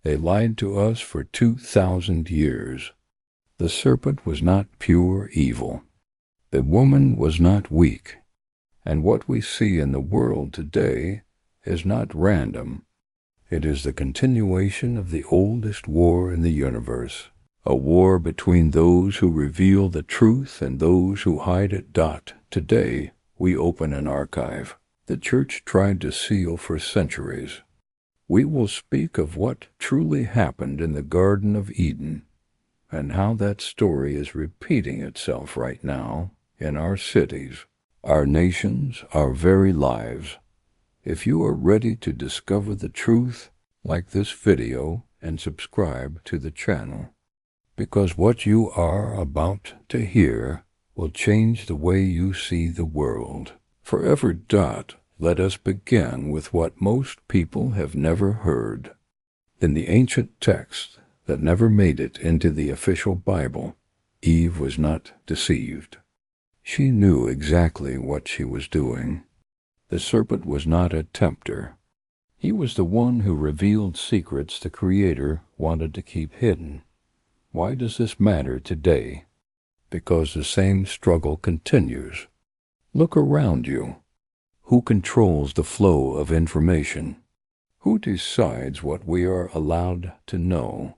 They lied to us for 2,000 years. The serpent was not pure evil. The woman was not weak. And what we see in the world today is not random. It is the continuation of the oldest war in the universe, a war between those who reveal the truth and those who hide it. Today, we open an archive the church tried to seal for centuries. We will speak of what truly happened in the Garden of Eden and how that story is repeating itself right now in our cities, our nations, our very lives. If you are ready to discover the truth, like this video and subscribe to the channel, because what you are about to hear will change the way you see the world forever. Let us begin with what most people have never heard. In the ancient text that never made it into the official Bible, Eve was not deceived. She knew exactly what she was doing. The serpent was not a tempter. He was the one who revealed secrets the Creator wanted to keep hidden. Why does this matter today? Because the same struggle continues. Look around you. Who controls the flow of information? Who decides what we are allowed to know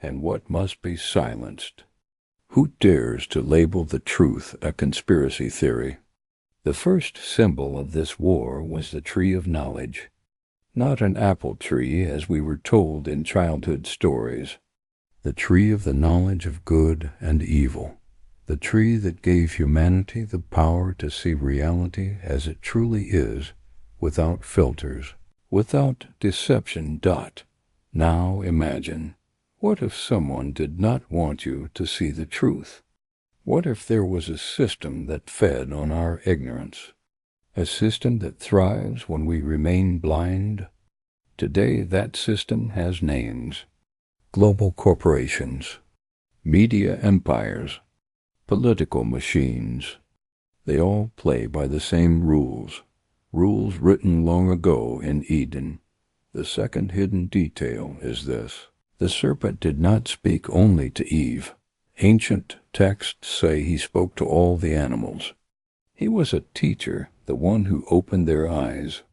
and what must be silenced? Who dares to label the truth a conspiracy theory? The first symbol of this war was the tree of knowledge, not an apple tree as we were told in childhood stories. The tree of the knowledge of good and evil. The tree that gave humanity the power to see reality as it truly is, without filters, without deception. Now imagine, what if someone did not want you to see the truth? What if there was a system that fed on our ignorance? A system that thrives when we remain blind? Today that system has names. Global corporations, media empires, political machines. They all play by the same rules written long ago in Eden. The second hidden detail is this. The serpent did not speak only to Eve. Ancient texts say he spoke to all the animals. He was a teacher, the one who opened their eyes.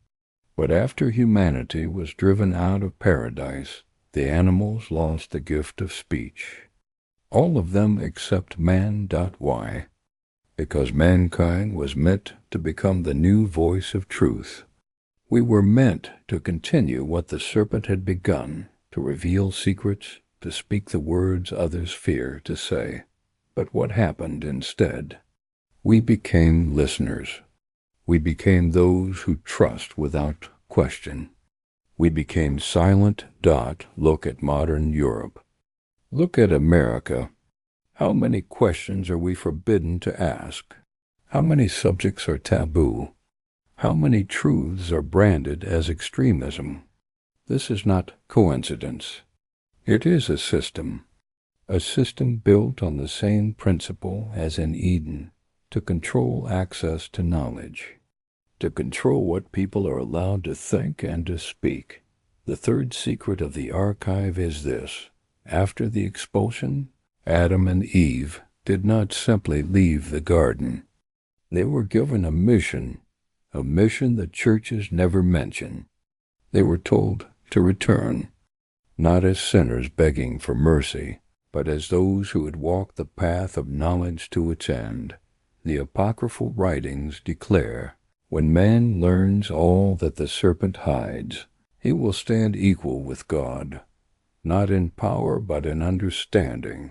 But after humanity was driven out of paradise, the animals lost the gift of speech. All of them except man. Why? Because mankind was meant to become the new voice of truth. We were meant to continue what the serpent had begun, to reveal secrets, to speak the words others fear to say. But what happened instead? We became listeners. We became those who trust without question. We became silent. Look at modern Europe. Look at America. How many questions are we forbidden to ask? How many subjects are taboo? How many truths are branded as extremism? This is not coincidence. It is a system built on the same principle as in Eden, to control access to knowledge, to control what people are allowed to think and to speak. The third secret of the archive is this. After the expulsion, Adam and Eve did not simply leave the garden. They were given a mission the churches never mention. They were told to return, not as sinners begging for mercy, but as those who had walked the path of knowledge to its end. The apocryphal writings declare, when man learns all that the serpent hides, he will stand equal with God. Not in power but in understanding,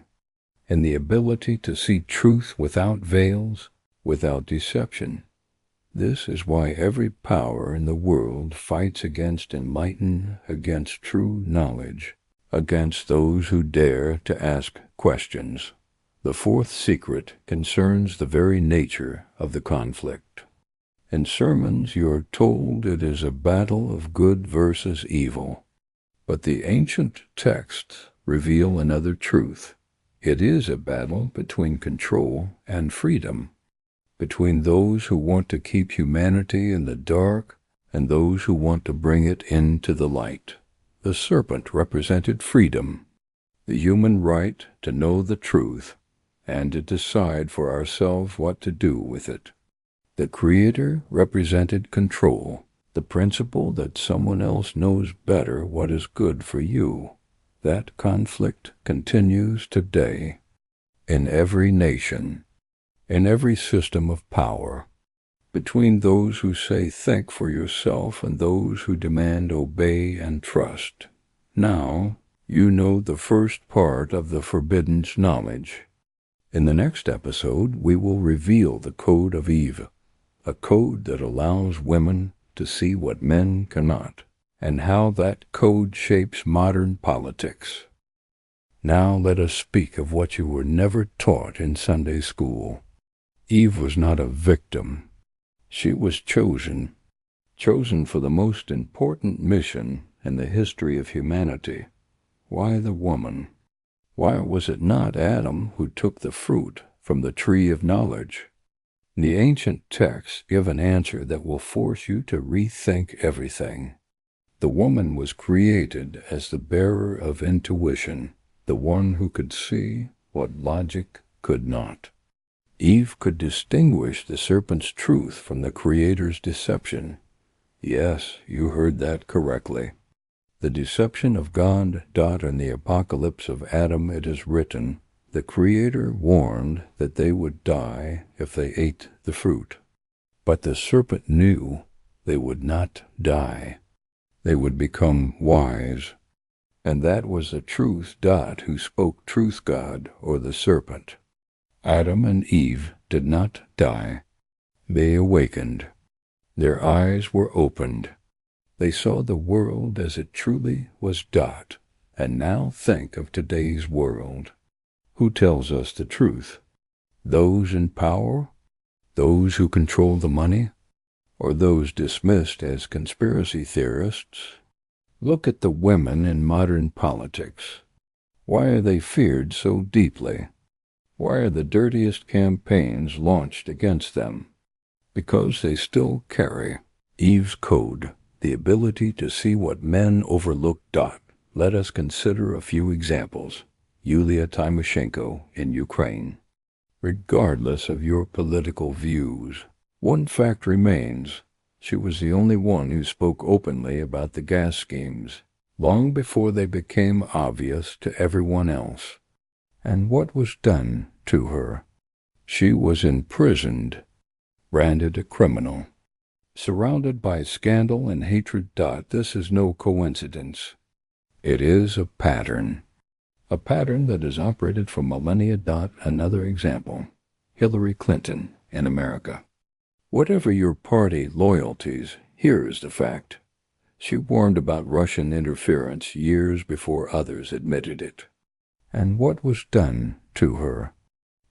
in the ability to see truth without veils, without deception. This is why every power in the world fights against enlightenment, against true knowledge, against those who dare to ask questions. The fourth secret concerns the very nature of the conflict. In sermons you are told it is a battle of good versus evil. But the ancient texts reveal another truth. It is a battle between control and freedom, between those who want to keep humanity in the dark and those who want to bring it into the light. The serpent represented freedom, the human right to know the truth and to decide for ourselves what to do with it. The creator represented control, the principle that someone else knows better what is good for you. That conflict continues today in every nation, in every system of power, between those who say think for yourself and those who demand obey and trust. Now, you know the first part of the forbidden knowledge. In the next episode, we will reveal the code of Eve, a code that allows women to see what men cannot, and how that code shapes modern politics. Now let us speak of what you were never taught in Sunday school. Eve was not a victim. She was chosen for the most important mission in the history of humanity. Why the woman? Why was it not Adam who took the fruit from the tree of knowledge? The ancient texts give an answer that will force you to rethink everything. The woman was created as the bearer of intuition, the one who could see what logic could not. Eve could distinguish the serpent's truth from the Creator's deception. Yes, you heard that correctly. The deception of God. In the Apocalypse of Adam it is written, the Creator warned that they would die if they ate the fruit. But the serpent knew they would not die. They would become wise. And that was the truth. Who spoke truth God, or the serpent. Adam and Eve did not die. They awakened. Their eyes were opened. They saw the world as it truly was. And now think of today's world. Who tells us the truth? Those in power? Those who control the money? Or those dismissed as conspiracy theorists? Look at the women in modern politics. Why are they feared so deeply? Why are the dirtiest campaigns launched against them? Because they still carry Eve's code, the ability to see what men overlook. Let us consider a few examples. Yulia Tymoshenko in Ukraine. Regardless of your political views, one fact remains. She was the only one who spoke openly about the gas schemes, long before they became obvious to everyone else. And what was done to her? She was imprisoned, branded a criminal, surrounded by scandal and hatred. This is no coincidence. It is a pattern that is operated from millennia. Another example, Hillary Clinton in America. Whatever your party loyalties, here is the fact. She warned about Russian interference years before others admitted it. And what was done to her?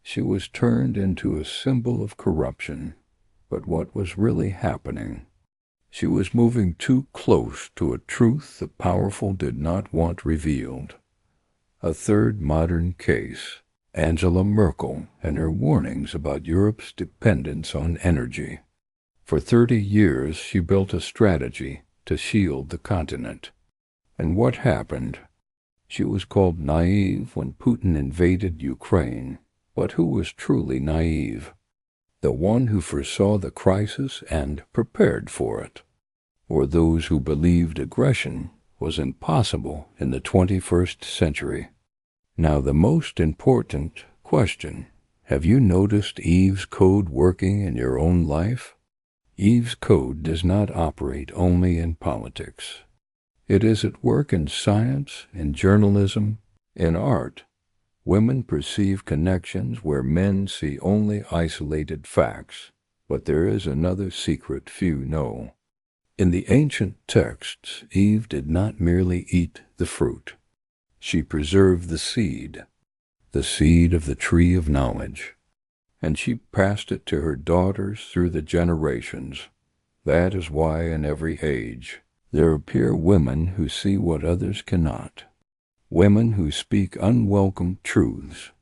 She was turned into a symbol of corruption. But what was really happening? She was moving too close to a truth the powerful did not want revealed. A third modern case, Angela Merkel and her warnings about Europe's dependence on energy. For 30 years she built a strategy to shield the continent. And what happened? She was called naive when Putin invaded Ukraine. But who was truly naive? The one who foresaw the crisis and prepared for it, or those who believed aggression was impossible in the 21st century. Now the most important question, have you noticed Eve's code working in your own life? Eve's code does not operate only in politics. It is at work in science, in journalism, in art. Women perceive connections where men see only isolated facts, but there is another secret few know. In the ancient texts, Eve did not merely eat the fruit. She preserved the seed of the tree of knowledge, and she passed it to her daughters through the generations. That is why in every age there appear women who see what others cannot, women who speak unwelcome truths,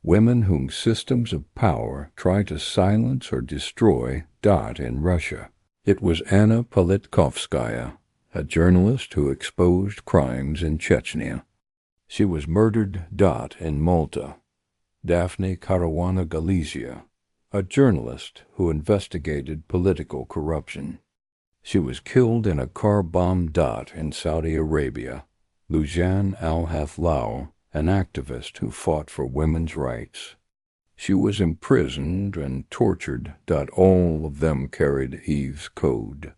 women whom systems of power try to silence or destroy. In Russia, it was Anna Politkovskaya, a journalist who exposed crimes in Chechnya. She was murdered. In Malta. Daphne Caruana Galizia, a journalist who investigated political corruption. She was killed in a car bomb. In Saudi Arabia. Lujan al-Hathlao, an activist who fought for women's rights. She was imprisoned and tortured. All of them carried Eve's code.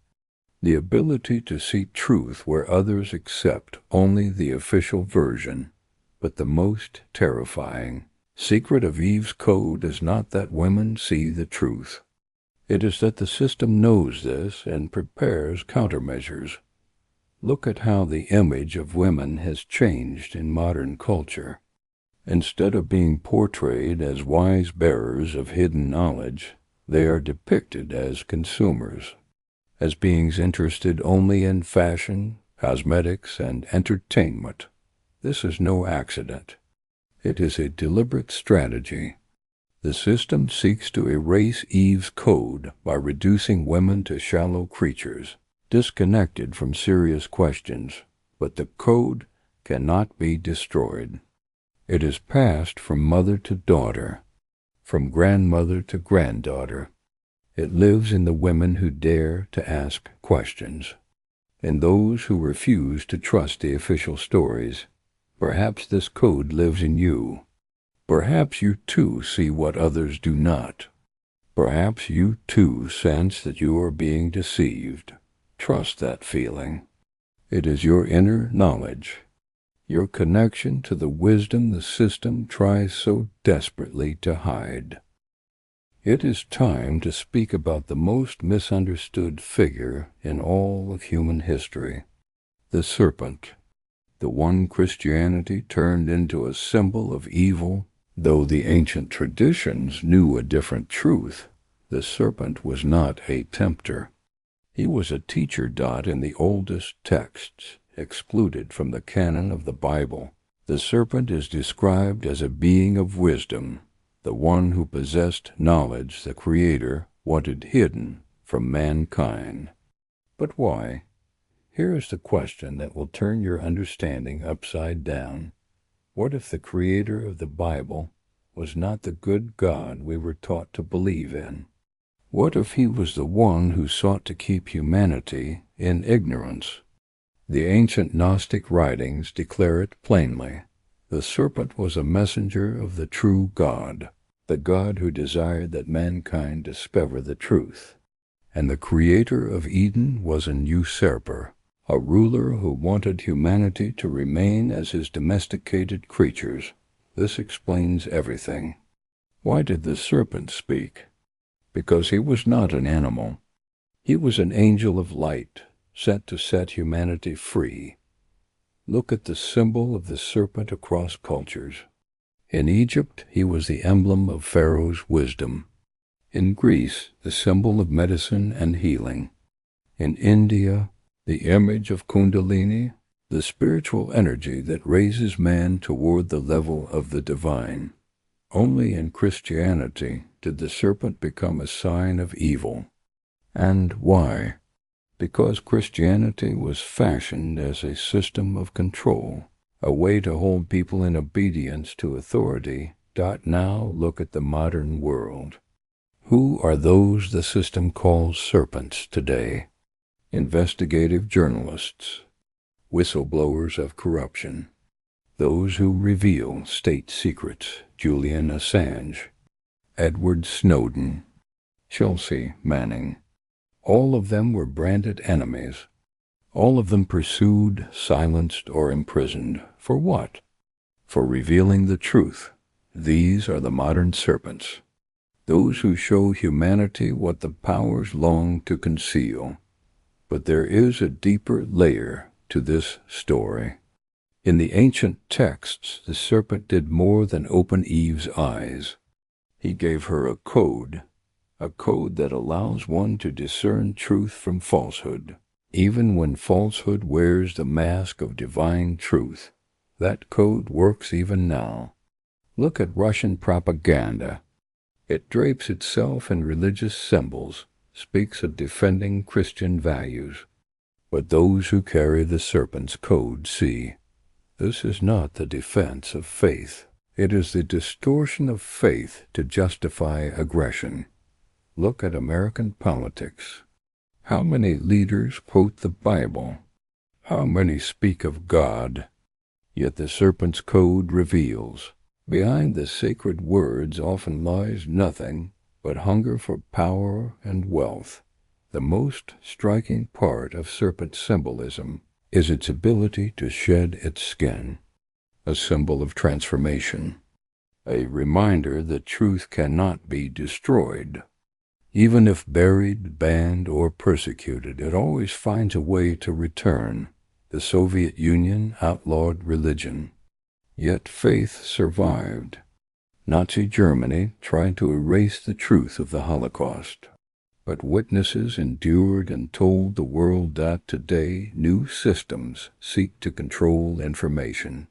The ability to see truth where others accept only the official version. But the most terrifying secret of Eve's code is not that women see the truth. It is that the system knows this and prepares countermeasures. Look at how the image of women has changed in modern culture. Instead of being portrayed as wise bearers of hidden knowledge, they are depicted as consumers, as beings interested only in fashion, cosmetics, and entertainment. This is no accident. It is a deliberate strategy. The system seeks to erase Eve's code by reducing women to shallow creatures, disconnected from serious questions, but the code cannot be destroyed. It is passed from mother to daughter, from grandmother to granddaughter. It lives in the women who dare to ask questions, in those who refuse to trust the official stories. Perhaps this code lives in you. Perhaps you too see what others do not. Perhaps you too sense that you are being deceived. Trust that feeling. It is your inner knowledge, your connection to the wisdom the system tries so desperately to hide. It is time to speak about the most misunderstood figure in all of human history, the serpent, the one Christianity turned into a symbol of evil. Though the ancient traditions knew a different truth, the serpent was not a tempter. He was a teacher. In the oldest texts, excluded from the canon of the Bible, the serpent is described as a being of wisdom, the one who possessed knowledge the Creator wanted hidden from mankind. But why? Here is the question that will turn your understanding upside down. What if the Creator of the Bible was not the good God we were taught to believe in? What if he was the one who sought to keep humanity in ignorance? The ancient Gnostic writings declare it plainly. The serpent was a messenger of the true God, the God who desired that mankind discover the truth. And the Creator of Eden was an usurper, a ruler who wanted humanity to remain as his domesticated creatures. This explains everything. Why did the serpent speak? Because he was not an animal. He was an angel of light, sent to set humanity free. Look at the symbol of the serpent across cultures. In Egypt, he was the emblem of Pharaoh's wisdom. In Greece, the symbol of medicine and healing. In India, the image of Kundalini, the spiritual energy that raises man toward the level of the divine. Only in Christianity did the serpent become a sign of evil. And why? Because Christianity was fashioned as a system of control, a way to hold people in obedience to authority. Now look at the modern world. Who are those the system calls serpents today? Investigative journalists, whistleblowers of corruption, those who reveal state secrets. Julian Assange, Edward Snowden, Chelsea Manning. All of them were branded enemies. All of them pursued, silenced, or imprisoned. For what? For revealing the truth. These are the modern serpents, those who show humanity what the powers long to conceal. But there is a deeper layer to this story. In the ancient texts, the serpent did more than open Eve's eyes. He gave her a code that allows one to discern truth from falsehood, even when falsehood wears the mask of divine truth. That code works even now. Look at Russian propaganda. It drapes itself in religious symbols, speaks of defending Christian values. but those who carry the serpent's code see. This is not the defense of faith. It is the distortion of faith to justify aggression. Look at American politics. How many leaders quote the Bible? How many speak of God? Yet the serpent's code reveals, behind the sacred words often lies nothing but hunger for power and wealth. The most striking part of serpent symbolism is its ability to shed its skin, a symbol of transformation, a reminder that truth cannot be destroyed. Even if buried, banned, or persecuted, it always finds a way to return. The Soviet Union outlawed religion, yet faith survived. Nazi Germany tried to erase the truth of the Holocaust, but witnesses endured and told the world that today new systems seek to control information.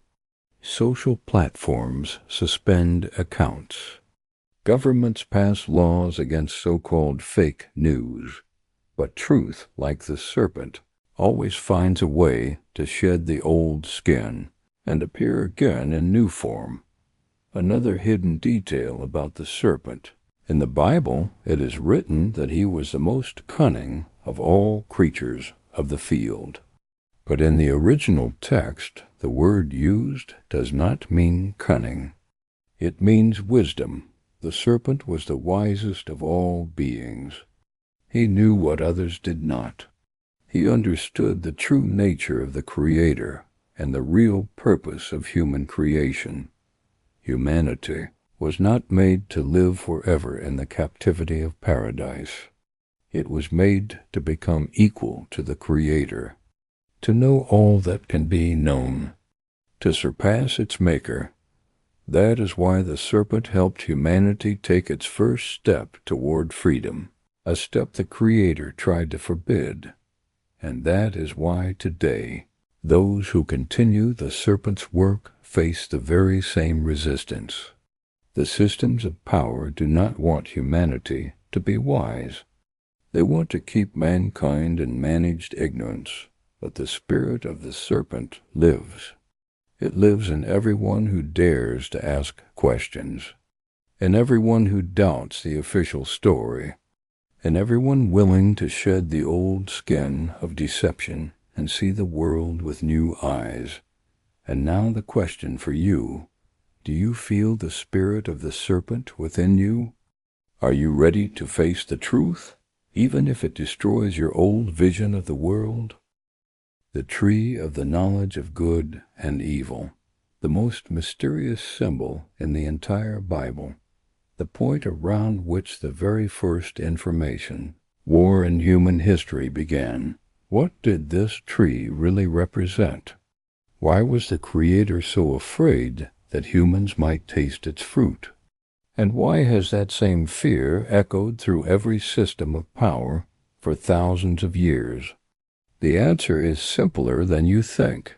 Social platforms suspend accounts. Governments pass laws against so-called fake news, but truth, like the serpent, always finds a way to shed the old skin and appear again in new form. Another hidden detail about the serpent. In the Bible, it is written that he was the most cunning of all creatures of the field. But in the original text, the word used does not mean cunning. It means wisdom. The serpent was the wisest of all beings. He knew what others did not. He understood the true nature of the Creator and the real purpose of human creation. Humanity was not made to live forever in the captivity of paradise. It was made to become equal to the Creator, to know all that can be known, to surpass its Maker. That is why the serpent helped humanity take its first step toward freedom, a step the Creator tried to forbid. And that is why today, those who continue the serpent's work face the very same resistance. The systems of power do not want humanity to be wise. They want to keep mankind in managed ignorance, but the spirit of the serpent lives. It lives in everyone who dares to ask questions, in everyone who doubts the official story, in everyone willing to shed the old skin of deception and see the world with new eyes. And now the question for you: do you feel the spirit of the serpent within you? Are you ready to face the truth, even if it destroys your old vision of the world? The tree of the knowledge of good and evil, the most mysterious symbol in the entire Bible, the point around which the very first information, war in human history began. What did this tree really represent? Why was the Creator so afraid that humans might taste its fruit? And why has that same fear echoed through every system of power for thousands of years? The answer is simpler than you think.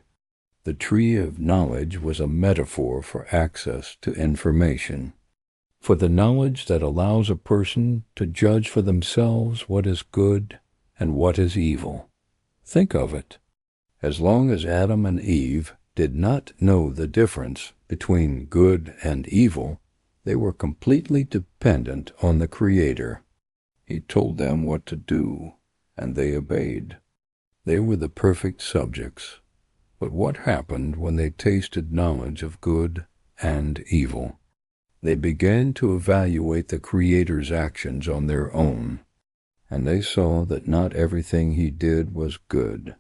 The tree of knowledge was a metaphor for access to information, for the knowledge that allows a person to judge for themselves what is good and what is evil. Think of it. As long as Adam and Eve did not know the difference between good and evil, they were completely dependent on the Creator. He told them what to do, and they obeyed. They were the perfect subjects. But what happened when they tasted knowledge of good and evil? They began to evaluate the Creator's actions on their own, and they saw that not everything He did was good.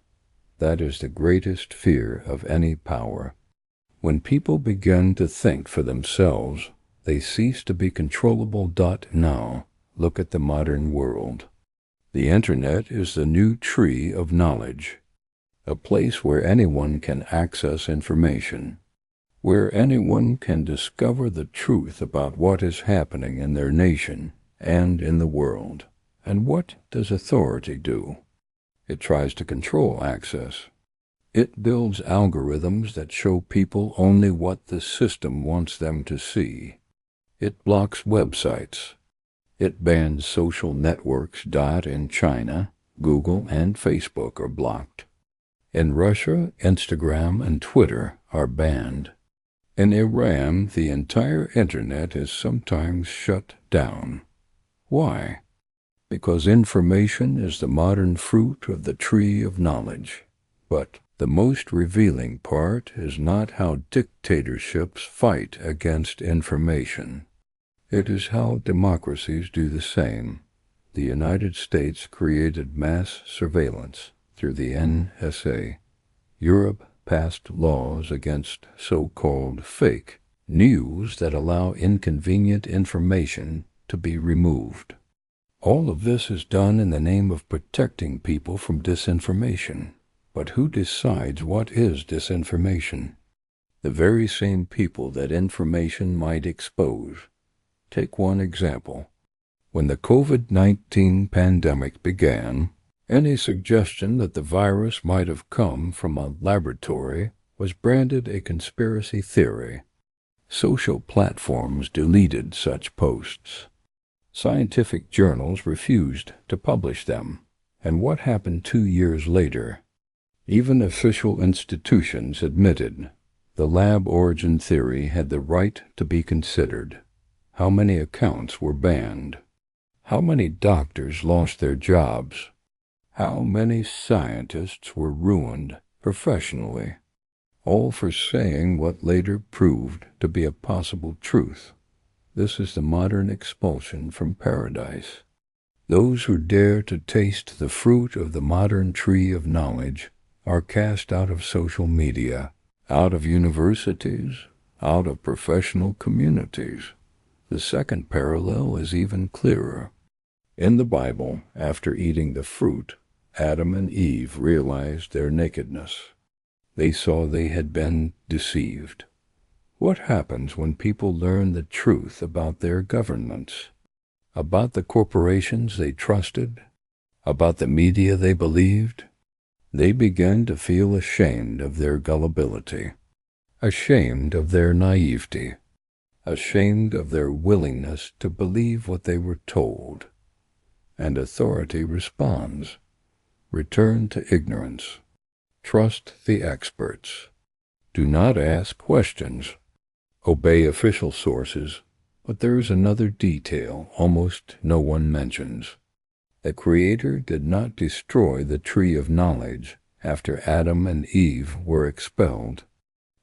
That is the greatest fear of any power. When people begin to think for themselves, they cease to be controllable. Now, look at the modern world. The Internet is the new tree of knowledge, a place where anyone can access information, where anyone can discover the truth about what is happening in their nation and in the world. And what does authority do? It tries to control access. It builds algorithms that show people only what the system wants them to see. It blocks websites. It bans social networks. In China, Google and Facebook are blocked. In Russia, Instagram and Twitter are banned. In Iran, the entire internet is sometimes shut down. Why? Because information is the modern fruit of the tree of knowledge. But the most revealing part is not how dictatorships fight against information. It is how democracies do the same. The United States created mass surveillance through the NSA. Europe passed laws against so-called fake news that allow inconvenient information to be removed. All of this is done in the name of protecting people from disinformation. But who decides what is disinformation? The very same people that information might expose. Take one example. When the COVID-19 pandemic began, any suggestion that the virus might have come from a laboratory was branded a conspiracy theory. Social platforms deleted such posts. Scientific journals refused to publish them. And what happened 2 years later? Even official institutions admitted the lab origin theory had the right to be considered. How many accounts were banned? How many doctors lost their jobs? How many scientists were ruined professionally? All for saying what later proved to be a possible truth. This is the modern expulsion from paradise. Those who dare to taste the fruit of the modern tree of knowledge are cast out of social media, out of universities, out of professional communities. The second parallel is even clearer. In the Bible, after eating the fruit, Adam and Eve realized their nakedness. They saw they had been deceived. What happens when people learn the truth about their governments, about the corporations they trusted, about the media they believed? They begin to feel ashamed of their gullibility, ashamed of their naivety, ashamed of their willingness to believe what they were told. And authority responds. Return to ignorance. Trust the experts. Do not ask questions. Obey official sources. But there is another detail almost no one mentions. The Creator did not destroy the tree of knowledge after Adam and Eve were expelled.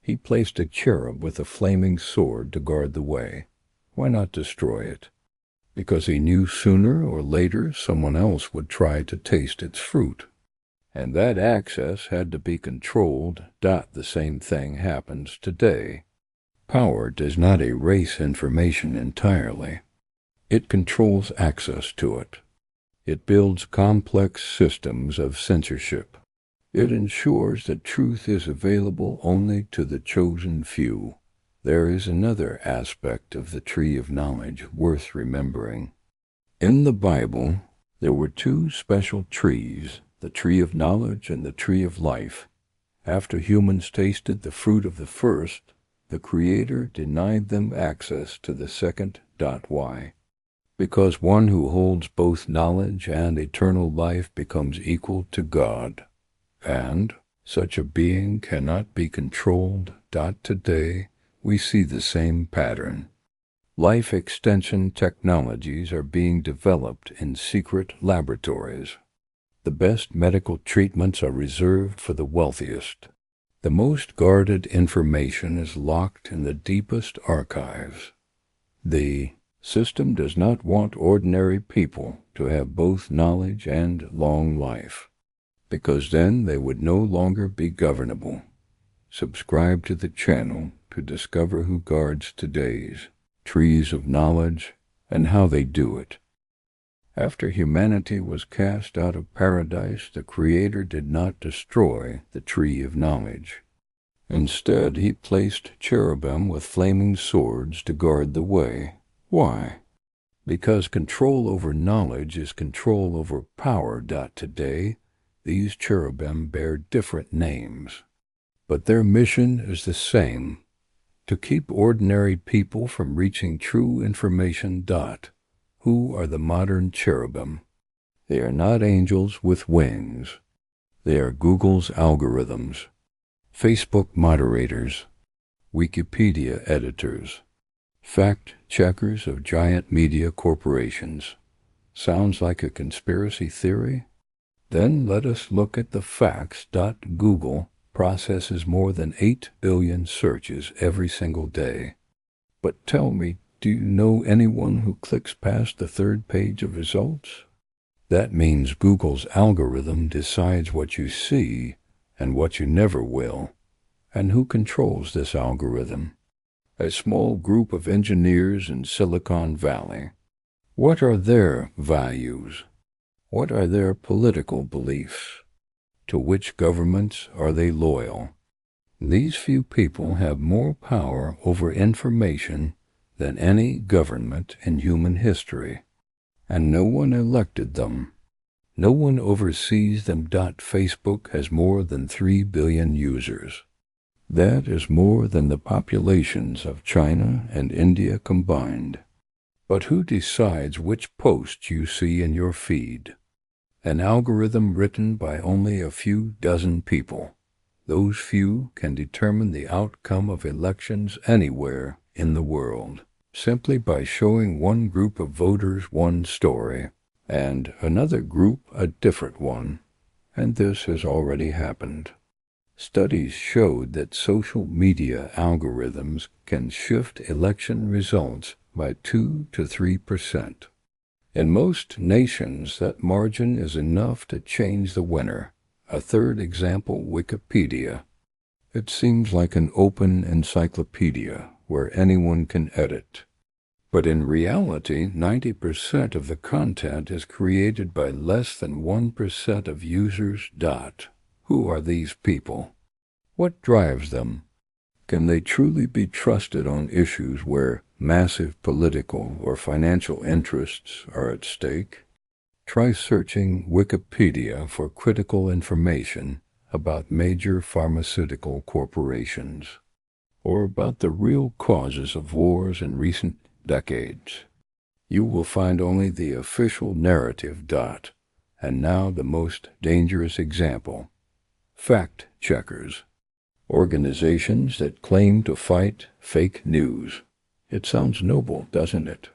He placed a cherub with a flaming sword to guard the way. Why not destroy it? Because he knew sooner or later someone else would try to taste its fruit. And that access had to be controlled. The same thing happens today. Power does not erase information entirely. It controls access to it. It builds complex systems of censorship. It ensures that truth is available only to the chosen few. There is another aspect of the tree of knowledge worth remembering. In the Bible, there were two special trees, the tree of knowledge and the tree of life. After humans tasted the fruit of the first, the Creator denied them access to the second. Why? Because one who holds both knowledge and eternal life becomes equal to God. And such a being cannot be controlled. Today, we see the same pattern. Life extension technologies are being developed in secret laboratories. The best medical treatments are reserved for the wealthiest. The most guarded information is locked in the deepest archives. The system does not want ordinary people to have both knowledge and long life, because then they would no longer be governable. Subscribe to the channel to discover who guards today's trees of knowledge and how they do it. After humanity was cast out of paradise, the Creator did not destroy the tree of knowledge. Instead, he placed cherubim with flaming swords to guard the way. Why? Because control over knowledge is control over power. Today, these cherubim bear different names, but their mission is the same: to keep ordinary people from reaching true information. Who are the modern cherubim? They are not angels with wings. They are Google's algorithms, Facebook moderators, Wikipedia editors, fact-checkers of giant media corporations. Sounds like a conspiracy theory? Then let us look at the facts. Google processes more than 8 billion searches every single day. But tell me, do you know anyone who clicks past the third page of results? That means Google's algorithm decides what you see and what you never will. And who controls this algorithm? A small group of engineers in Silicon Valley. What are their values? What are their political beliefs? To which governments are they loyal? These few people have more power over information than any government in human history. And no one elected them. No one oversees them. Facebook has more than 3 billion users. That is more than the populations of China and India combined. But who decides which posts you see in your feed? An algorithm written by only a few dozen people. Those few can determine the outcome of elections anywhere in the world, simply by showing one group of voters one story, and another group a different one. And this has already happened. Studies showed that social media algorithms can shift election results by 2 to 3%. In most nations, that margin is enough to change the winner. A third example, Wikipedia. It seems like an open encyclopedia where anyone can edit. But in reality, 90% of the content is created by less than 1% of users. Who are these people? What drives them? Can they truly be trusted on issues where massive political or financial interests are at stake? Try searching Wikipedia for critical information about major pharmaceutical corporations, or about the real causes of wars in recent decades. You will find only the official narrative. And now the most dangerous example. Fact-checkers. Organizations that claim to fight fake news. It sounds noble, doesn't it?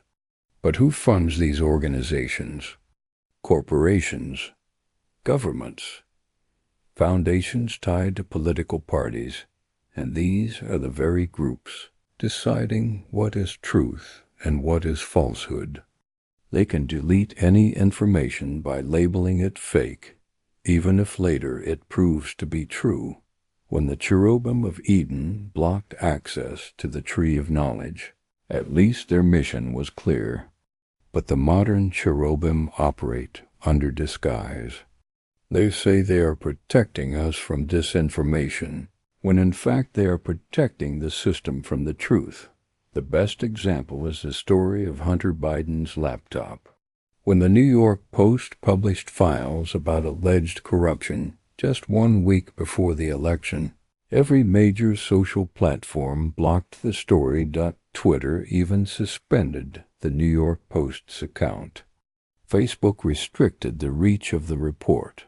But who funds these organizations? Corporations, governments, foundations tied to political parties, and these are the very groups deciding what is truth and what is falsehood. They can delete any information by labeling it fake, even if later it proves to be true. When the Cherubim of Eden blocked access to the tree of knowledge, at least their mission was clear. But the modern Cherubim operate under disguise. They say they are protecting us from disinformation, when in fact they are protecting the system from the truth. The best example is the story of Hunter Biden's laptop. When the New York Post published files about alleged corruption just 1 week before the election, every major social platform blocked the story. Twitter even suspended the New York Post's account. Facebook restricted the reach of the report.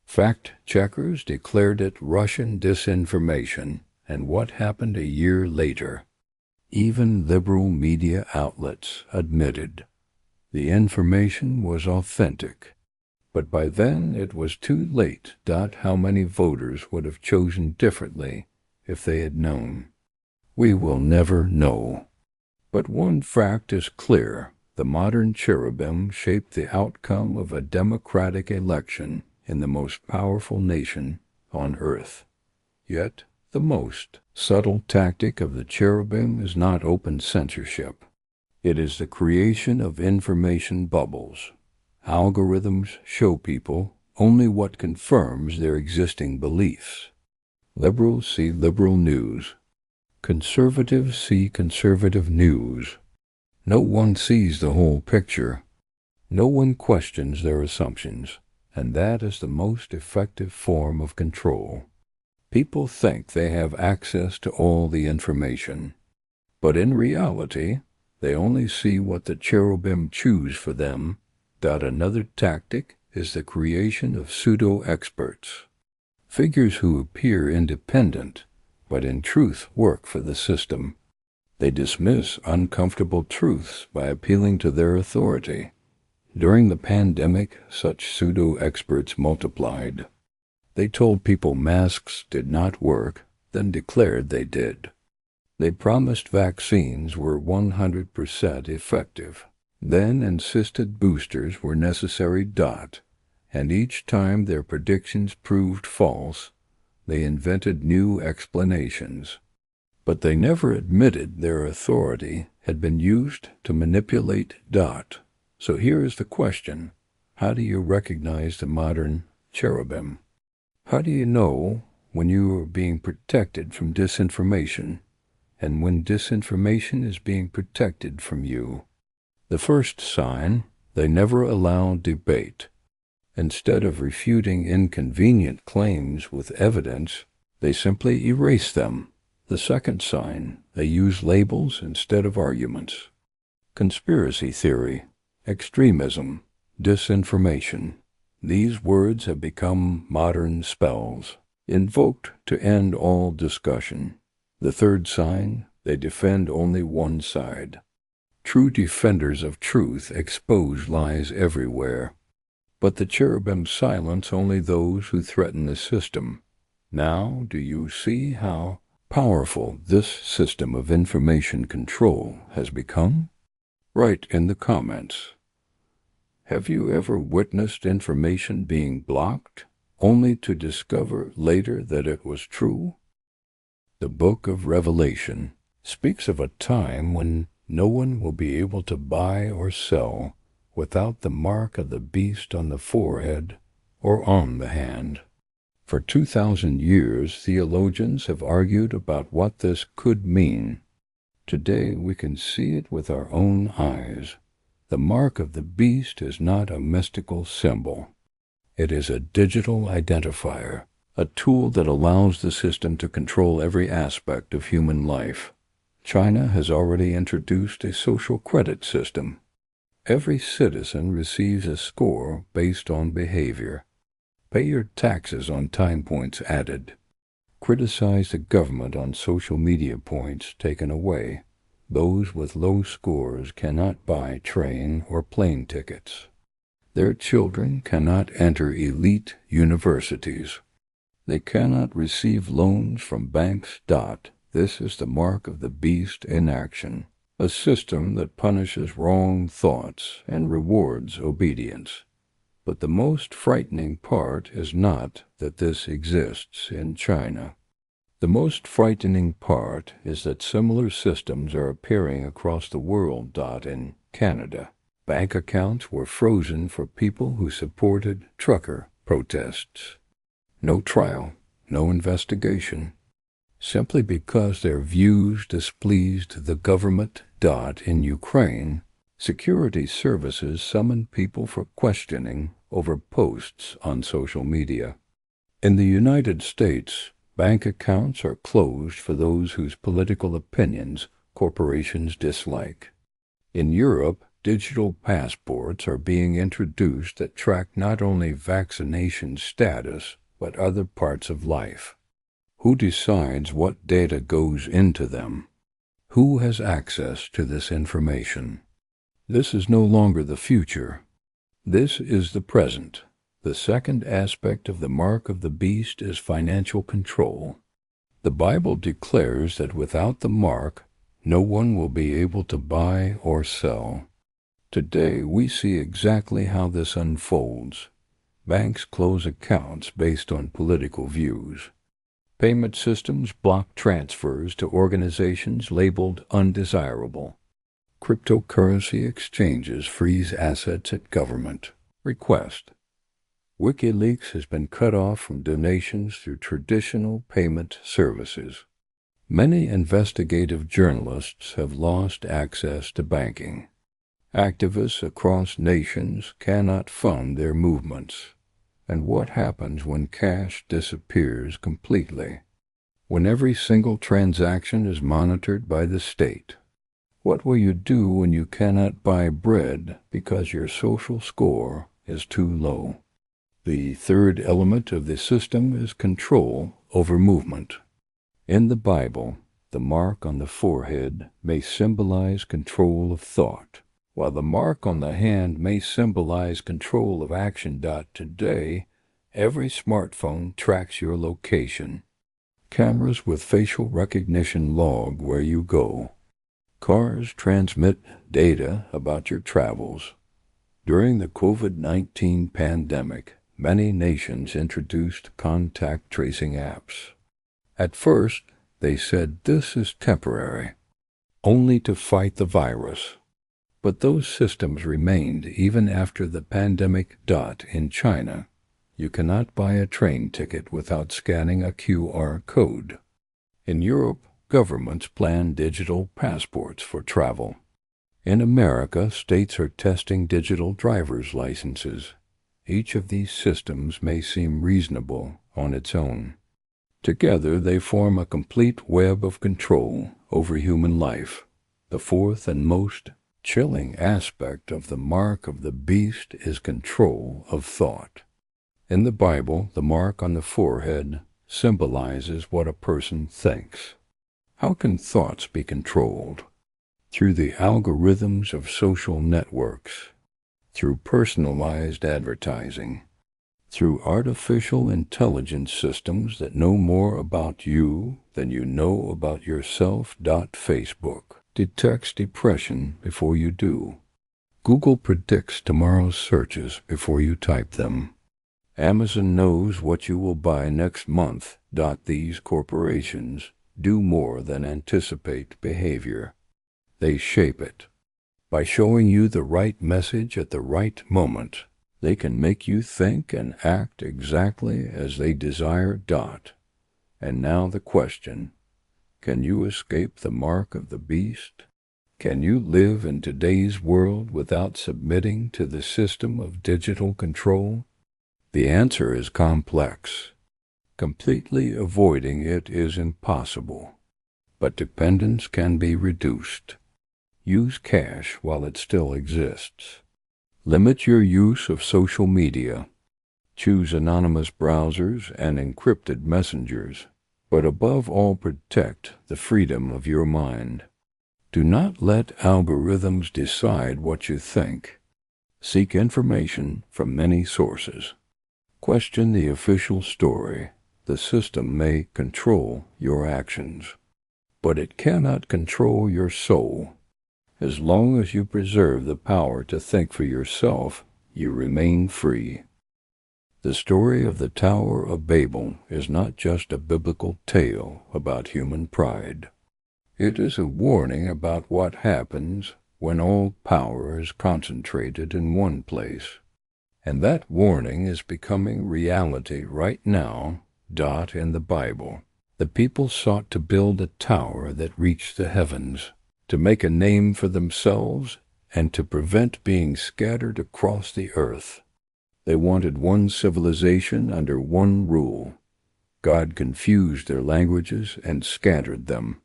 Fact-checkers declared it Russian disinformation, and what happened a year later? Even liberal media outlets admitted the information was authentic. But by then it was too late. How many voters would have chosen differently if they had known? We will never know. But one fact is clear. The modern Cherubim shaped the outcome of a democratic election in the most powerful nation on earth. Yet, the most subtle tactic of the Cherubim is not open censorship. It is the creation of information bubbles. Algorithms show people only what confirms their existing beliefs. Liberals see liberal news. Conservatives see conservative news. No one sees the whole picture. No one questions their assumptions, and that is the most effective form of control. People think they have access to all the information, but in reality, they only see what the Cherubim choose for them. Another tactic is the creation of pseudo-experts, figures who appear independent, but in truth work for the system. They dismiss uncomfortable truths by appealing to their authority. During the pandemic, such pseudo-experts multiplied. They told people masks did not work, then declared they did. They promised vaccines were 100% effective, then insisted boosters were necessary. And each time their predictions proved false, they invented new explanations. But they never admitted their authority had been used to manipulate. So here is the question: how do you recognize the modern cherubim? How do you know when you are being protected from disinformation and when disinformation is being protected from you? The first sign: they never allow debate. Instead of refuting inconvenient claims with evidence, they simply erase them. The second sign: they use labels instead of arguments. Conspiracy theory, extremism, disinformation. These words have become modern spells, invoked to end all discussion. The third sign: they defend only one side. True defenders of truth expose lies everywhere. But the cherubim silence only those who threaten the system. Now, do you see how powerful this system of information control has become? Write in the comments. Have you ever witnessed information being blocked, only to discover later that it was true? The book of Revelation speaks of a time when no one will be able to buy or sell without the mark of the beast on the forehead or on the hand. For 2,000 years, theologians have argued about what this could mean. Today we can see it with our own eyes. The mark of the beast is not a mystical symbol. It is a digital identifier, a tool that allows the system to control every aspect of human life. China has already introduced a social credit system. Every citizen receives a score based on behavior. Pay your taxes on time points added. Criticize the government on social media points taken away. Those with low scores cannot buy train or plane tickets. Their children cannot enter elite universities. They cannot receive loans from banks. This is the mark of the beast in action, a system that punishes wrong thoughts and rewards obedience. But the most frightening part is not that this exists in China. The most frightening part is that similar systems are appearing across the world. In Canada, bank accounts were frozen for people who supported trucker protests. No trial, no investigation, simply because their views displeased the government. In Ukraine, security services summoned people for questioning over posts on social media. In the United States, bank accounts are closed for those whose political opinions corporations dislike. In Europe, digital passports are being introduced that track not only vaccination status, but other parts of life. Who decides what data goes into them? Who has access to this information? This is no longer the future. This is the present. The second aspect of the mark of the beast is financial control. The Bible declares that without the mark, no one will be able to buy or sell. Today we see exactly how this unfolds. Banks close accounts based on political views. Payment systems block transfers to organizations labeled undesirable. Cryptocurrency exchanges freeze assets at government request. WikiLeaks has been cut off from donations through traditional payment services. Many investigative journalists have lost access to banking. Activists across nations cannot fund their movements. And what happens when cash disappears completely? When every single transaction is monitored by the state? What will you do when you cannot buy bread because your social score is too low? The third element of the system is control over movement. In the Bible, the mark on the forehead may symbolize control of thought, while the mark on the hand may symbolize control of action. Today, every smartphone tracks your location. Cameras with facial recognition log where you go. Cars transmit data about your travels. During the COVID-19 pandemic, many nations introduced contact tracing apps. At first, they said this is temporary, only to fight the virus. But those systems remained even after the pandemic. In China, you cannot buy a train ticket without scanning a QR code. In Europe, governments plan digital passports for travel. In America, states are testing digital driver's licenses. Each of these systems may seem reasonable on its own. Together, they form a complete web of control over human life. The fourth and most chilling aspect of the mark of the beast is control of thought. In the Bible, the mark on the forehead symbolizes what a person thinks. How can thoughts be controlled? Through the algorithms of social networks, through personalized advertising, through artificial intelligence systems that know more about you than you know about yourself. Facebook detects depression before you do. Google predicts tomorrow's searches before you type them. Amazon knows what you will buy next month. These corporations do more than anticipate behavior. They shape it. By showing you the right message at the right moment, they can make you think and act exactly as they desire. And now the question, can you escape the mark of the beast? Can you live in today's world without submitting to the system of digital control? The answer is complex. Completely avoiding it is impossible, but dependence can be reduced. Use cash while it still exists. Limit your use of social media. Choose anonymous browsers and encrypted messengers, but above all protect the freedom of your mind. Do not let algorithms decide what you think. Seek information from many sources. Question the official story. The system may control your actions, but it cannot control your soul. As long as you preserve the power to think for yourself, you remain free. The story of the Tower of Babel is not just a biblical tale about human pride. It is a warning about what happens when all power is concentrated in one place. And that warning is becoming reality right now. In the Bible, the people sought to build a tower that reached the heavens, to make a name for themselves, and to prevent being scattered across the earth. They wanted one civilization under one rule. God confused their languages and scattered them.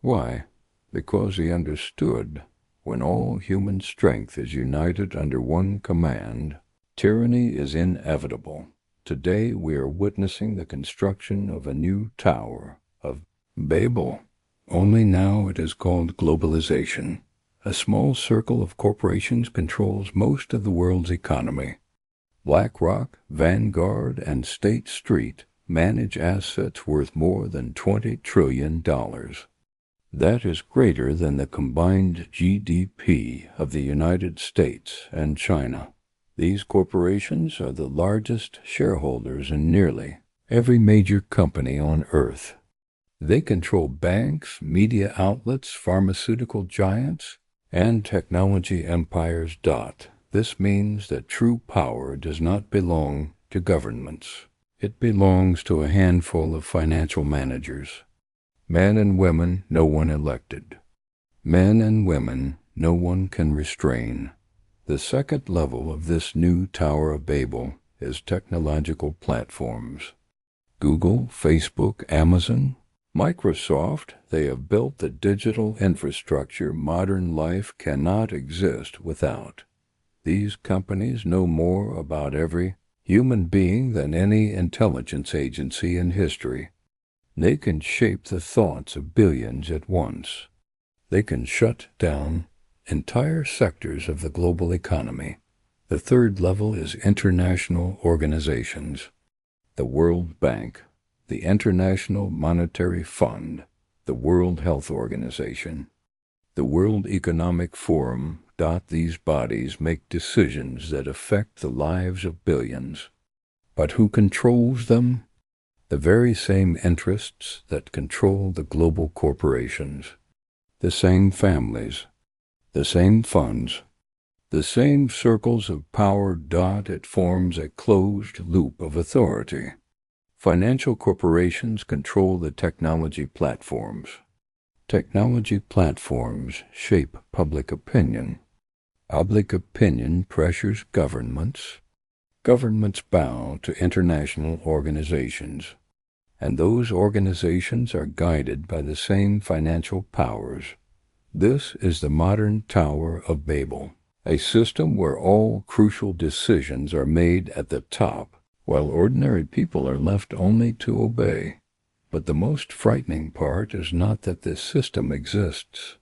Why? Because he understood, when all human strength is united under one command, tyranny is inevitable. Today we are witnessing the construction of a new Tower of Babel. Only now it is called globalization. A small circle of corporations controls most of the world's economy. BlackRock, Vanguard, and State Street manage assets worth more than $20 trillion. That is greater than the combined GDP of the United States and China. These corporations are the largest shareholders in nearly every major company on Earth. They control banks, media outlets, pharmaceutical giants, and technology empires. This means that true power does not belong to governments. It belongs to a handful of financial managers. Men and women no one elected. Men and women no one can restrain. The second level of this new Tower of Babel is technological platforms. Google, Facebook, Amazon, Microsoft, they have built the digital infrastructure modern life cannot exist without. These companies know more about every human being than any intelligence agency in history. They can shape the thoughts of billions at once. They can shut down entire sectors of the global economy. The third level is international organizations. The World Bank, the International Monetary Fund, the World Health Organization, the World Economic Forum. These bodies make decisions that affect the lives of billions. But who controls them? The very same interests that control the global corporations, the same families, the same funds, the same circles of power. It forms a closed loop of authority. Financial corporations control the technology platforms. Technology platforms shape public opinion. Public opinion pressures governments. Governments bow to international organizations, and those organizations are guided by the same financial powers. This is the modern Tower of Babel, a system where all crucial decisions are made at the top, while ordinary people are left only to obey. But the most frightening part is not that this system exists.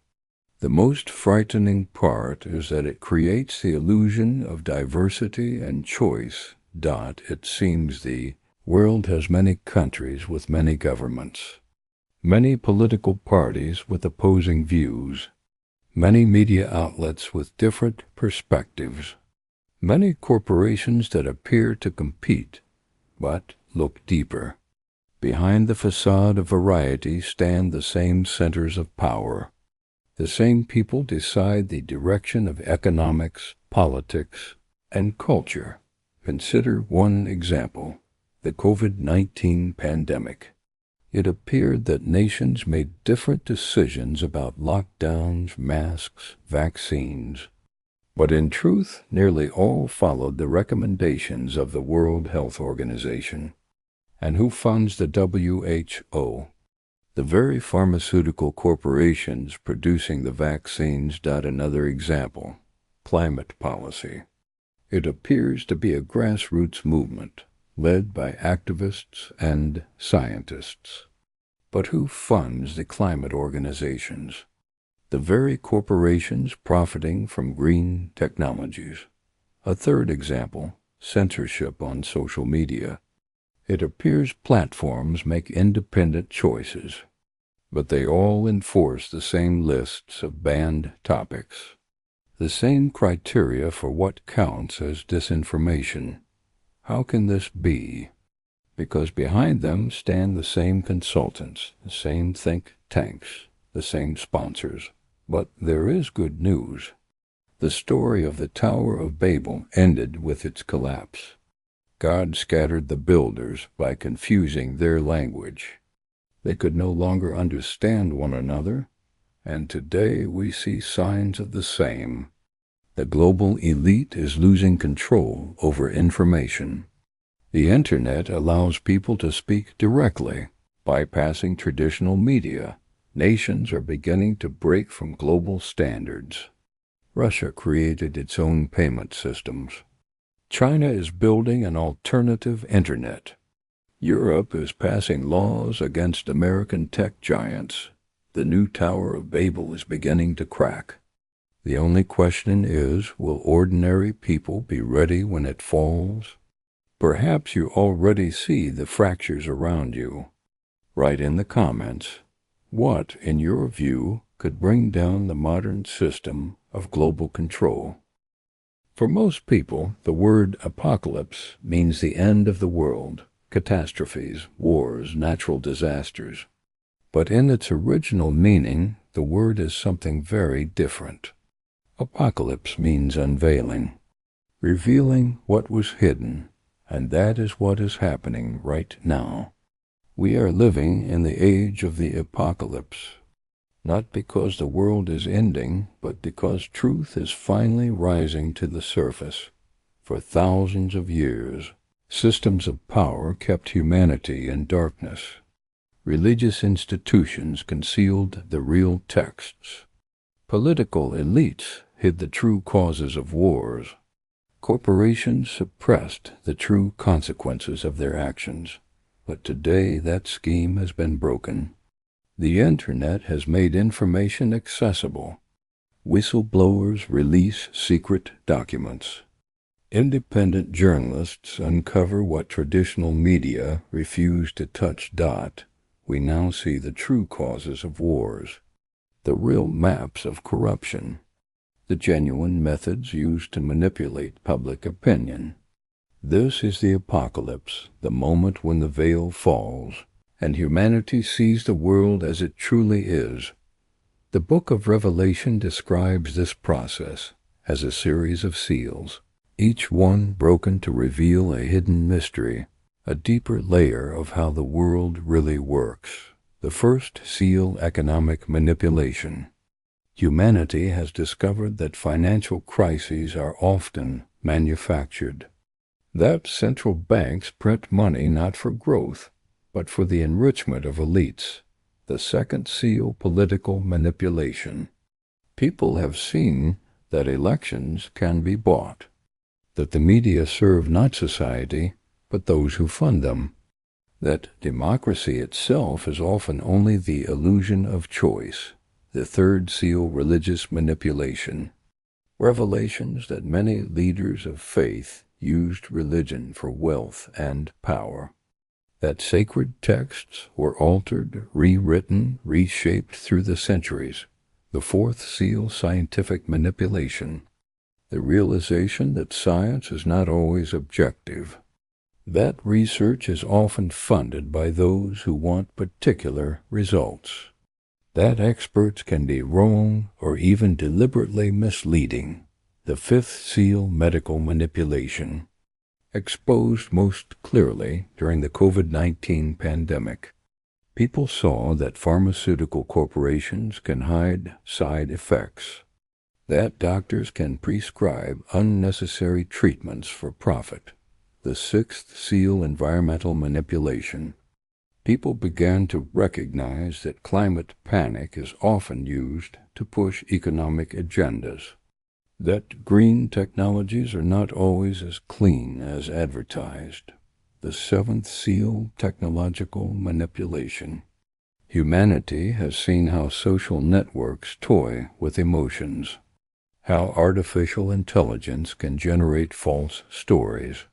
The most frightening part is that it creates the illusion of diversity and choice. It seems the world has many countries with many governments, many political parties with opposing views, many media outlets with different perspectives, many corporations that appear to compete, but look deeper. Behind the facade of variety stand the same centers of power. The same people decide the direction of economics, politics, and culture. Consider one example, the COVID-19 pandemic. It appeared that nations made different decisions about lockdowns, masks, vaccines. But in truth, nearly all followed the recommendations of the World Health Organization. And who funds the WHO? The very pharmaceutical corporations producing the vaccines. Another example, climate policy. It appears to be a grassroots movement, led by activists and scientists. But who funds the climate organizations? The very corporations profiting from green technologies. A third example, censorship on social media. It appears platforms make independent choices, but they all enforce the same lists of banned topics, the same criteria for what counts as disinformation. How can this be? Because behind them stand the same consultants, the same think tanks, the same sponsors. But there is good news. The story of the Tower of Babel ended with its collapse. God scattered the builders by confusing their language. They could no longer understand one another, and today we see signs of the same. The global elite is losing control over information. The Internet allows people to speak directly, bypassing traditional media. Nations are beginning to break from global standards. Russia created its own payment systems. China is building an alternative internet. Europe is passing laws against American tech giants. The new Tower of Babel is beginning to crack. The only question is, will ordinary people be ready when it falls? Perhaps you already see the fractures around you. Write in the comments, what, in your view, could bring down the modern system of global control? For most people, the word apocalypse means the end of the world, catastrophes, wars, natural disasters. But in its original meaning, the word is something very different. Apocalypse means unveiling, revealing what was hidden, and that is what is happening right now. We are living in the age of the apocalypse. Not because the world is ending, but because truth is finally rising to the surface. For thousands of years, systems of power kept humanity in darkness. Religious institutions concealed the real texts. Political elites hid the true causes of wars. Corporations suppressed the true consequences of their actions, but today that scheme has been broken. The Internet has made information accessible. Whistleblowers release secret documents. Independent journalists uncover what traditional media refused to touch. We now see the true causes of wars, the real maps of corruption, the genuine methods used to manipulate public opinion. This is the apocalypse, the moment when the veil falls, and humanity sees the world as it truly is. The book of Revelation describes this process as a series of seals, each one broken to reveal a hidden mystery, a deeper layer of how the world really works. The first seal: economic manipulation. Humanity has discovered that financial crises are often manufactured, that central banks print money not for growth, but for the enrichment of elites. The second seal: political manipulation. People have seen that elections can be bought, that the media serve not society, but those who fund them, that democracy itself is often only the illusion of choice. The third seal: religious manipulation. Revelations that many leaders of faith used religion for wealth and power, that sacred texts were altered, rewritten, reshaped through the centuries. The fourth seal: scientific manipulation. The realization that science is not always objective, that research is often funded by those who want particular results, that experts can be wrong or even deliberately misleading. The fifth seal: medical manipulation. Exposed most clearly during the COVID-19 pandemic, people saw that pharmaceutical corporations can hide side effects, that doctors can prescribe unnecessary treatments for profit. The sixth seal: environmental manipulation. People began to recognize that climate panic is often used to push economic agendas, that green technologies are not always as clean as advertised. The seventh seal: technological manipulation. Humanity has seen how social networks toy with emotions, how artificial intelligence can generate false stories,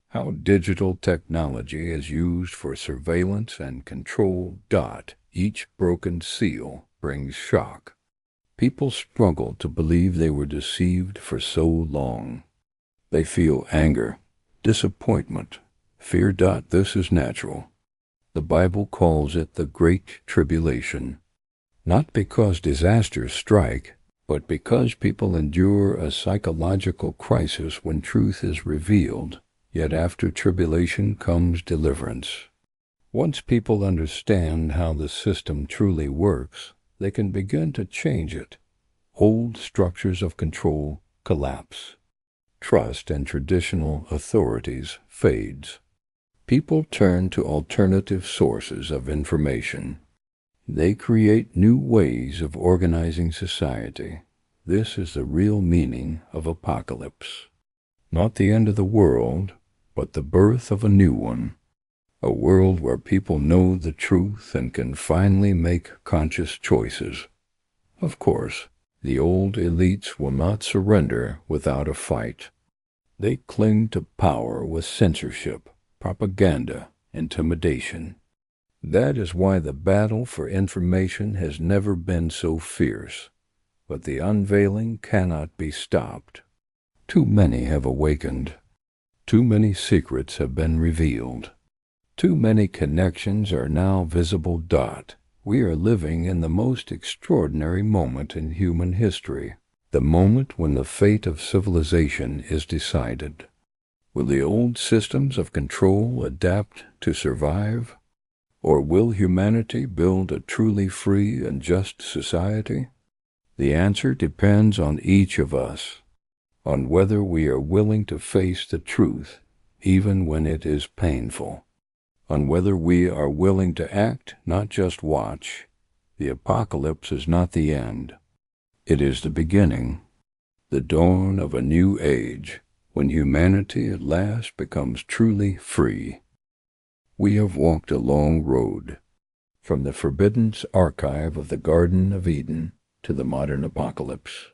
how digital technology is used for surveillance and control. Each broken seal brings shock. People struggle to believe they were deceived for so long. They feel anger, disappointment, fear. This is natural. The Bible calls it the Great Tribulation, not because disasters strike, but because people endure a psychological crisis when truth is revealed. Yet after tribulation comes deliverance. Once people understand how the system truly works, they can begin to change it. Old structures of control collapse. Trust in traditional authorities fades. People turn to alternative sources of information. They create new ways of organizing society. This is the real meaning of apocalypse. Not the end of the world, but the birth of a new one. A world where people know the truth and can finally make conscious choices. Of course, the old elites will not surrender without a fight. They cling to power with censorship, propaganda, intimidation. That is why the battle for information has never been so fierce. But the unveiling cannot be stopped. Too many have awakened. Too many secrets have been revealed. Too many connections are now visible. We are living in the most extraordinary moment in human history, the moment when the fate of civilization is decided. Will the old systems of control adapt to survive? Or will humanity build a truly free and just society? The answer depends on each of us, on whether we are willing to face the truth, even when it is painful, on whether we are willing to act, not just watch. The apocalypse is not the end. It is the beginning, the dawn of a new age, when humanity at last becomes truly free. We have walked a long road, from the forbidden archive of the Garden of Eden to the modern apocalypse,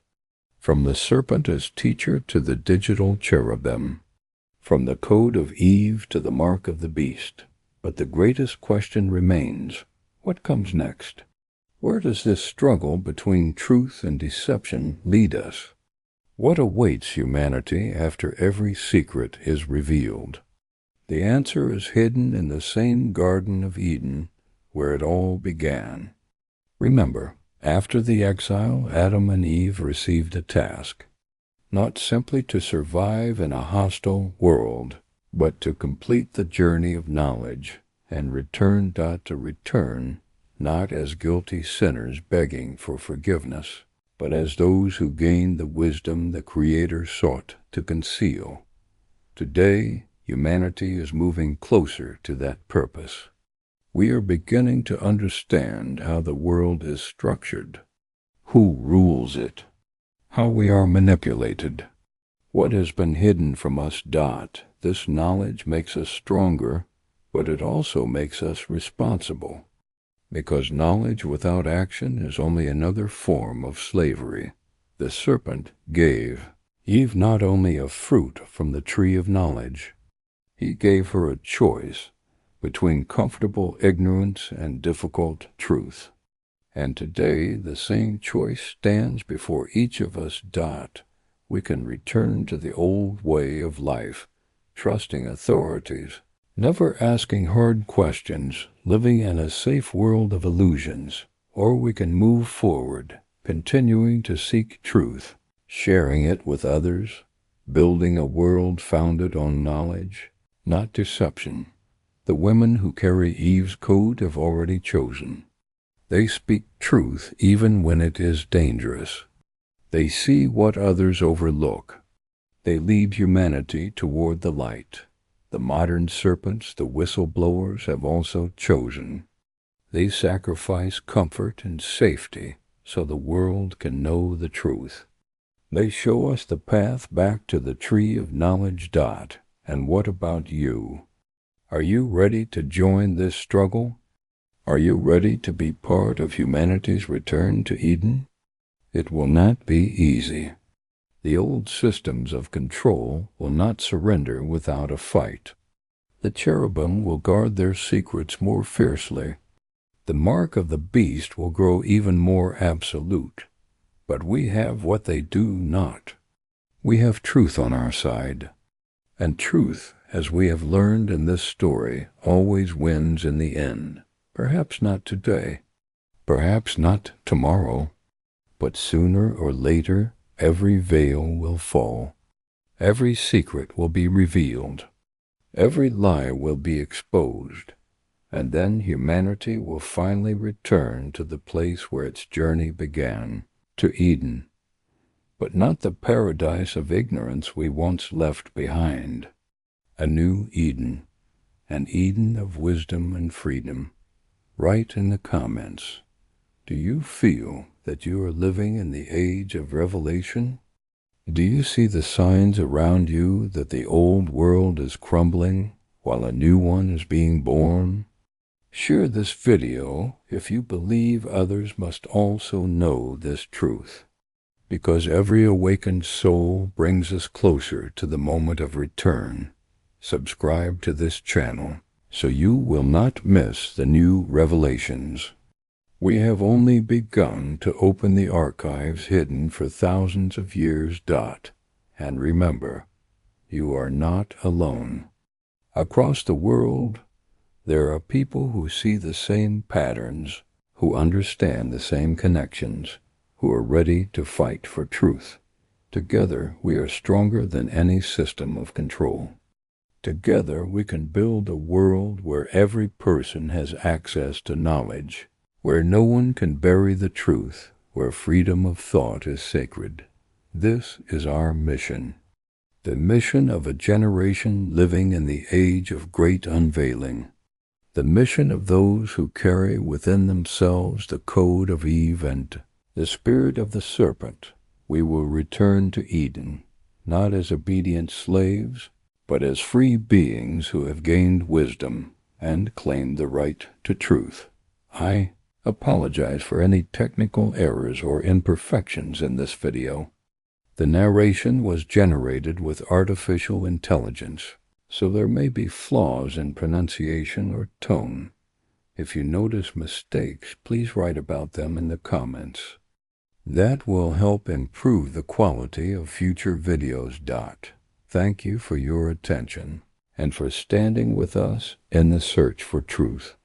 from the serpent as teacher to the digital cherubim, from the code of Eve to the mark of the beast. But the greatest question remains: what comes next? Where does this struggle between truth and deception lead us? What awaits humanity after every secret is revealed? The answer is hidden in the same Garden of Eden where it all began. Remember, after the exile, Adam and Eve received a task, not simply to survive in a hostile world, but to complete the journey of knowledge and return not as guilty sinners begging for forgiveness, but as those who gained the wisdom the Creator sought to conceal. Today, humanity is moving closer to that purpose. We are beginning to understand how the world is structured, who rules it, how we are manipulated, what has been hidden from us. This knowledge makes us stronger, but it also makes us responsible, because knowledge without action is only another form of slavery. The serpent gave Eve not only a fruit from the tree of knowledge, he gave her a choice between comfortable ignorance and difficult truth. And today the same choice stands before each of us. We can return to the old way of life, trusting authorities, never asking hard questions, living in a safe world of illusions, or we can move forward, continuing to seek truth, sharing it with others, building a world founded on knowledge, not deception. The women who carry Eve's code have already chosen. They speak truth even when it is dangerous. They see what others overlook. They lead humanity toward the light. The modern serpents, the whistleblowers, have also chosen. They sacrifice comfort and safety so the world can know the truth. They show us the path back to the tree of knowledge. And what about you? Are you ready to join this struggle? Are you ready to be part of humanity's return to Eden? It will not be easy. The old systems of control will not surrender without a fight. The cherubim will guard their secrets more fiercely. The mark of the beast will grow even more absolute. But we have what they do not. We have truth on our side. And truth, as we have learned in this story, always wins in the end. Perhaps not today, perhaps not tomorrow, but sooner or later every veil will fall. Every secret will be revealed. Every lie will be exposed. And then humanity will finally return to the place where its journey began, to Eden. But not the paradise of ignorance we once left behind. A new Eden, an Eden of wisdom and freedom. Write in the comments, do you feel that you are living in the age of revelation? Do you see the signs around you that the old world is crumbling while a new one is being born? Share this video if you believe others must also know this truth, because every awakened soul brings us closer to the moment of return. Subscribe to this channel so you will not miss the new revelations. We have only begun to open the archives hidden for thousands of years. And remember, you are not alone. Across the world, there are people who see the same patterns, who understand the same connections, who are ready to fight for truth. Together, we are stronger than any system of control. Together, we can build a world where every person has access to knowledge, where no one can bury the truth, where freedom of thought is sacred. This is our mission. The mission of a generation living in the age of great unveiling. The mission of those who carry within themselves the code of Eve and the spirit of the serpent. We will return to Eden, not as obedient slaves, but as free beings who have gained wisdom and claimed the right to truth. I apologize for any technical errors or imperfections in this video. The narration was generated with artificial intelligence, so there may be flaws in pronunciation or tone. If you notice mistakes, please write about them in the comments. That will help improve the quality of future videos. Thank you for your attention and for standing with us in the search for truth.